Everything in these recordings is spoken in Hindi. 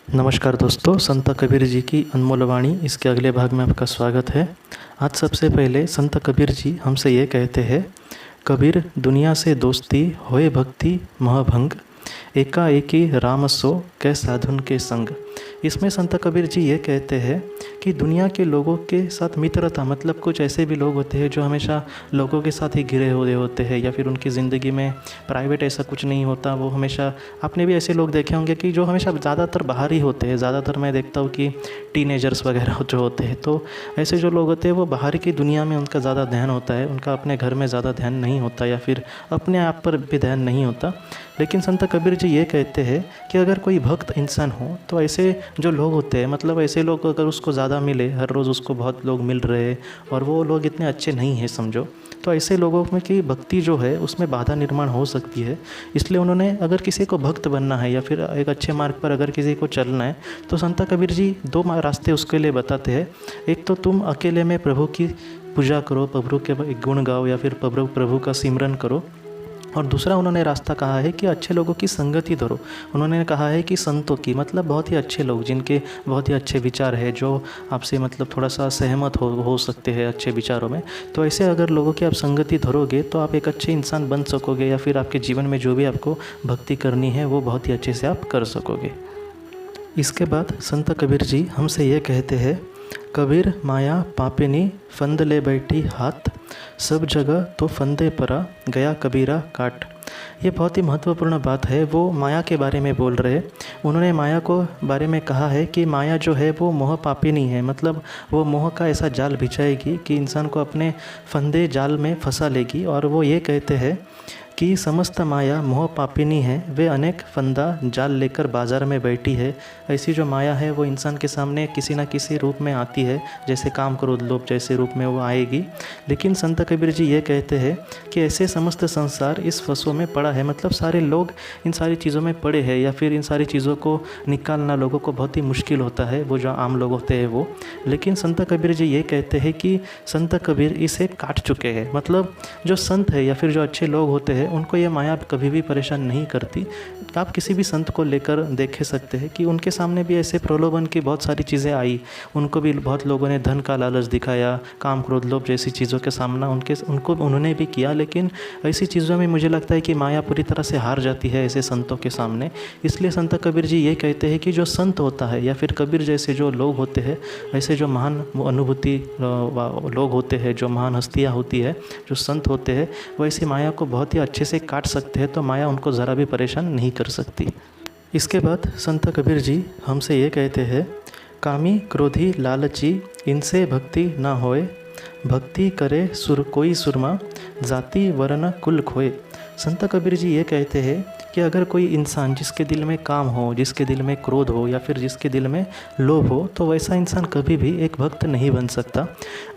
नमस्कार दोस्तों, संत कबीर जी की अनमोल वाणी इसके अगले भाग में आपका स्वागत है। आज सबसे पहले संत कबीर जी हमसे ये कहते हैं, कबीर दुनिया से दोस्ती होए भक्ति महभंग, एकाएकी राम सो कै साधुन के संग। इसमें संत कबीर जी ये कहते हैं कि दुनिया के लोगों के साथ मित्रता, मतलब कुछ ऐसे भी लोग होते हैं जो हमेशा लोगों के साथ ही घिरे हुए होते हैं, या फिर उनकी ज़िंदगी में प्राइवेट ऐसा कुछ नहीं होता। वो हमेशा, आपने भी ऐसे लोग देखे होंगे कि जो हमेशा ज़्यादातर बाहर ही होते हैं। ज़्यादातर मैं देखता हूँ कि टीनेजर्स वगैरह जो होते हैं, तो ऐसे जो लोग होते हैं वो बाहर की दुनिया में उनका ज़्यादा ध्यान होता है, उनका अपने घर में ज़्यादा ध्यान नहीं होता, या फिर अपने आप पर भी ध्यान नहीं होता। लेकिन संत कबीर जी ये कहते हैं कि अगर कोई भक्त इंसान हो तो ऐसे जो लोग होते हैं, मतलब ऐसे लोग अगर उसको ज़्यादा मिले, हर रोज़ उसको बहुत लोग मिल रहे हैं और वो लोग इतने अच्छे नहीं हैं समझो, तो ऐसे लोगों में की भक्ति जो है उसमें बाधा निर्माण हो सकती है। इसलिए उन्होंने, अगर किसी को भक्त बनना है या फिर एक अच्छे मार्ग पर अगर किसी को चलना है, तो संत कबीर जी दो रास्ते उसके लिए बताते हैं। एक तो तुम अकेले में प्रभु की पूजा करो, प्रभु के गुण गाओ, या फिर प्रभु का सिमरन करो। और दूसरा उन्होंने रास्ता कहा है कि अच्छे लोगों की संगति धरो। उन्होंने कहा है कि संतों की, मतलब बहुत ही अच्छे लोग जिनके बहुत ही अच्छे विचार है, जो आपसे मतलब थोड़ा सा सहमत हो सकते हैं अच्छे विचारों में, तो ऐसे अगर लोगों की आप संगति धरोगे तो आप एक अच्छे इंसान बन सकोगे, या फिर आपके जीवन में जो भी आपको भक्ति करनी है वो बहुत ही अच्छे से आप कर सकोगे। इसके बाद संत कबीर जी हमसे ये कहते हैं, कबीर माया पापिनी फंद ले बैठी हाथ, सब जगह तो फंदे परा गया कबीरा काट। ये बहुत ही महत्वपूर्ण बात है। वो माया के बारे में बोल रहे हैं। उन्होंने माया को बारे में कहा है कि माया जो है वो मोह पापिनी है, मतलब वो मोह का ऐसा जाल बिछाएगी कि इंसान को अपने फंदे जाल में फंसा लेगी। और वो ये कहते हैं कि समस्त माया मोह पापिनी है, वे अनेक फंदा जाल लेकर बाज़ार में बैठी है। ऐसी जो माया है वो इंसान के सामने किसी न किसी रूप में आती है, जैसे काम क्रोध लोभ जैसे रूप में वो आएगी। लेकिन संत कबीर जी ये कहते हैं कि ऐसे समस्त संसार इस फंसों में पड़ा है, मतलब सारे लोग इन सारी चीज़ों में पड़े हैं, या फिर इन सारी चीज़ों को निकालना लोगों को बहुत ही मुश्किल होता है, वो जो आम लोग होते हैं वो। लेकिन संत कबीर जी ये कहते हैं कि संत कबीर इसे काट चुके हैं, मतलब जो संत है या फिर जो अच्छे लोग होते हैं उनको ये माया कभी भी परेशान नहीं करती। आप किसी भी संत को लेकर देख सकते हैं कि उनके सामने भी ऐसे प्रलोभन की बहुत सारी चीज़ें आई, उनको भी बहुत लोगों ने धन का लालच दिखाया, काम क्रोध लोभ जैसी चीज़ों के सामना उन्होंने भी किया। लेकिन ऐसी चीज़ों में मुझे लगता है कि माया पूरी तरह से हार जाती है ऐसे संतों के सामने। इसलिए संत कबीर जी ये कहते हैं कि जो संत होता है या फिर कबीर जैसे जो लोग होते हैं, ऐसे जो महान अनुभूति लोग होते हैं, जो महान हस्तियाँ होती है, जो संत होते हैं, वो ऐसी माया को बहुत ही अच्छे से काट सकते हैं, तो माया उनको ज़रा भी परेशान नहीं कर सकती। इसके बाद संत कबीर जी हमसे ये कहते हैं, कामी क्रोधी लालची इनसे भक्ति ना होए, भक्ति करे कोई सुरमा जाति वर्ण कुल खोए। संत कबीर जी ये कहते हैं कि अगर कोई इंसान जिसके दिल में काम हो, जिसके दिल में क्रोध हो, या फिर जिसके दिल में लोभ हो, तो वैसा इंसान कभी भी एक भक्त नहीं बन सकता।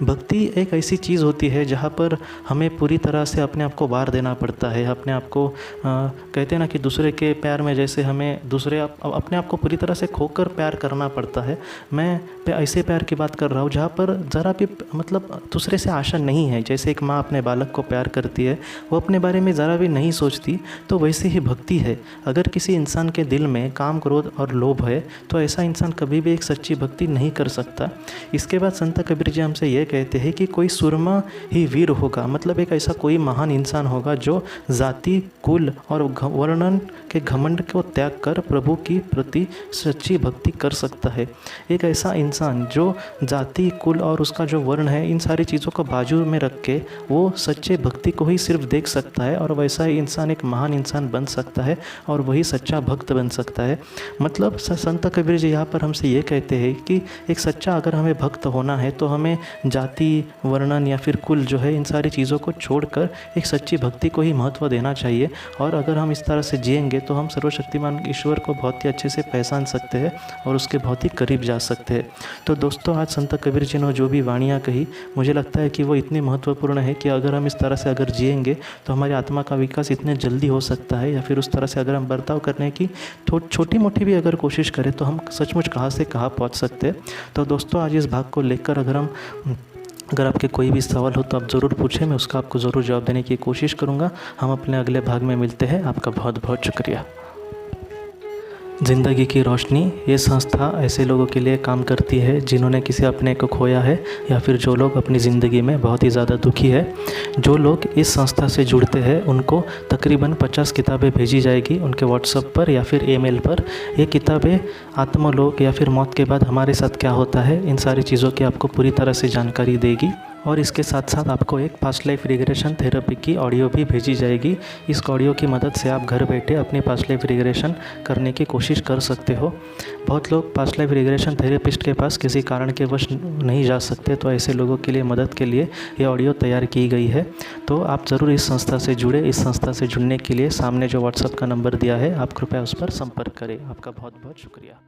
भक्ति एक ऐसी चीज़ होती है जहाँ पर हमें पूरी तरह से अपने आप को वार देना पड़ता है। अपने आप को कहते हैं ना कि दूसरे के प्यार में जैसे हमें अपने आप को पूरी तरह से खोकर प्यार करना पड़ता है। मैं ऐसे प्यार की बात कर रहा हूँ जहाँ पर ज़रा भी मतलब दूसरे से आशा नहीं है। जैसे एक माँ अपने बालक को प्यार करती है, वो अपने बारे में ज़रा भी नहीं सोचती, तो वैसे ही भक्ति है। अगर किसी इंसान के दिल में काम क्रोध और लोभ है, तो ऐसा इंसान कभी भी एक सच्ची भक्ति नहीं कर सकता। इसके बाद संत कबीर जी हमसे ये कहते हैं कि कोई सुरमा ही वीर होगा, मतलब एक ऐसा कोई महान इंसान होगा जो जाति कुल और वर्णन के घमंड को त्याग कर प्रभु की प्रति सच्ची भक्ति कर सकता है। एक ऐसा इंसान जो जाति कुल और उसका जो वर्ण है, इन सारी चीज़ों को बाजू में रख के वो सच्चे भक्ति को ही सिर्फ देख सकता है, और वैसा ही इंसान एक महान इंसान बन सकता है और वही सच्चा भक्त बन सकता है। मतलब संत कबीर जी यहाँ पर हमसे ये कहते हैं कि एक सच्चा अगर हमें भक्त होना है तो हमें जाति वर्णन या फिर कुल जो है, इन सारी चीज़ों को छोड़कर एक सच्ची भक्ति को ही महत्व देना चाहिए। और अगर हम इस तरह से जिएंगे तो हम सर्वशक्तिमान ईश्वर को बहुत ही अच्छे से पहचान सकते हैं और उसके बहुत ही करीब जा सकते हैं। तो दोस्तों, आज संत कबीर जी ने जो भी वाणियाँ कही, मुझे लगता है कि वो इतनी महत्वपूर्ण है कि अगर हम इस तरह से अगर जिएंगे तो हमारी आत्मा का विकास इतने जल्दी हो सकता है, या फिर उस तरह से अगर हम बर्ताव करने की छोटी मोटी भी अगर कोशिश करें तो हम सचमुच कहाँ से कहाँ पहुँच सकते हैं। तो दोस्तों, आज इस भाग को लेकर अगर आपके कोई भी सवाल हो तो आप ज़रूर पूछें, मैं उसका आपको ज़रूर जवाब देने की कोशिश करूँगा। हम अपने अगले भाग में मिलते हैं। आपका बहुत बहुत शुक्रिया। ज़िंदगी की रोशनी ये संस्था ऐसे लोगों के लिए काम करती है जिन्होंने किसी अपने को खोया है या फिर जो लोग अपनी ज़िंदगी में बहुत ही ज़्यादा दुखी है। जो लोग इस संस्था से जुड़ते हैं उनको तकरीबन 50 किताबें भेजी जाएगी उनके व्हाट्सएप पर या फिर ईमेल पर। ये किताबें आत्मलोक या फिर मौत के बाद हमारे साथ क्या होता है इन सारी चीज़ों की आपको पूरी तरह से जानकारी देगी। और इसके साथ साथ आपको एक पास्ट लाइफ रिग्रेशन थेरेपी की ऑडियो भी भेजी जाएगी। इस ऑडियो की मदद से आप घर बैठे अपनी पास्ट लाइफ रिग्रेशन करने की कोशिश कर सकते हो। बहुत लोग पास्ट लाइफ रिग्रेशन थेरेपिस्ट के पास किसी कारण के वश नहीं जा सकते, तो ऐसे लोगों के लिए मदद के लिए ये ऑडियो तैयार की गई है। तो आप ज़रूर इस संस्था से जुड़े। इस संस्था से जुड़ने के लिए सामने जो व्हाट्सएप का नंबर दिया है आप कृपया उस पर संपर्क करें। आपका बहुत बहुत शुक्रिया।